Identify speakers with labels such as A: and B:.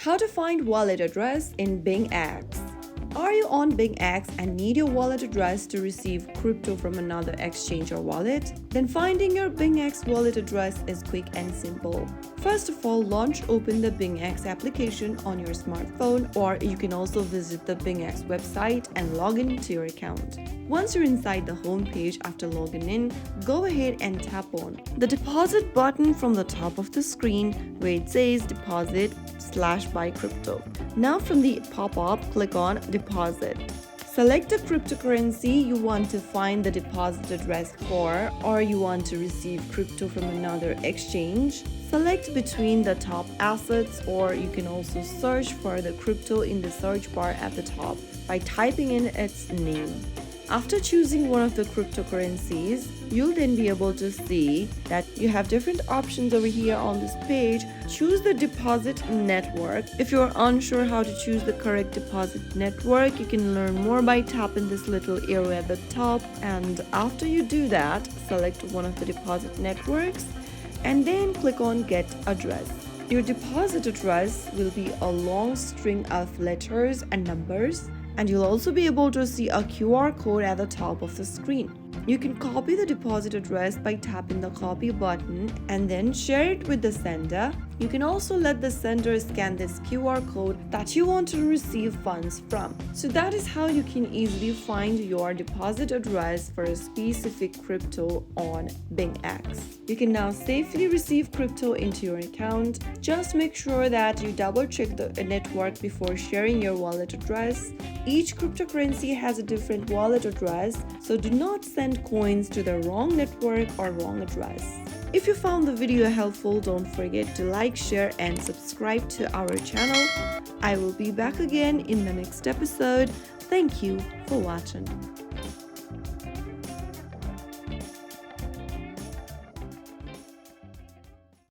A: How to find wallet address in BingX. Are you on BingX and need your wallet address to receive crypto from another exchange or wallet? Then finding your BingX wallet address is quick and simple. First of all, open the BingX application on your smartphone, or you can also visit the BingX website and log in to your account. Once you're inside the home page after logging in, go ahead and tap on the deposit button from the top of the screen where it says deposit/buy crypto. Now from the pop-up, click on deposit. Select the cryptocurrency you want to find the deposit address for, or you want to receive crypto from another exchange. Select between the top assets, or you can also search for the crypto in the search bar at the top by typing in its name. After choosing one of the cryptocurrencies, you'll then be able to see that you have different options over here on this page. Choose the deposit network. If you're unsure how to choose the correct deposit network, you can learn more by tapping this little arrow at the top. And after you do that, select one of the deposit networks and then click on Get Address. Your deposit address will be a long string of letters and numbers, and you'll also be able to see a QR code at the top of the screen. You can copy the deposit address by tapping the copy button and then share it with the sender. You can also let the sender scan this QR code that you want to receive funds from. So that is how you can easily find your deposit address for a specific crypto on BingX. You can now safely receive crypto into your account. Just make sure that you double check the network before sharing your wallet address. Each cryptocurrency has a different wallet address, so do not send coins to the wrong network or wrong address. If you found the video helpful, don't forget to like, share, and subscribe to our channel. I will be back again in the next episode. Thank you for watching.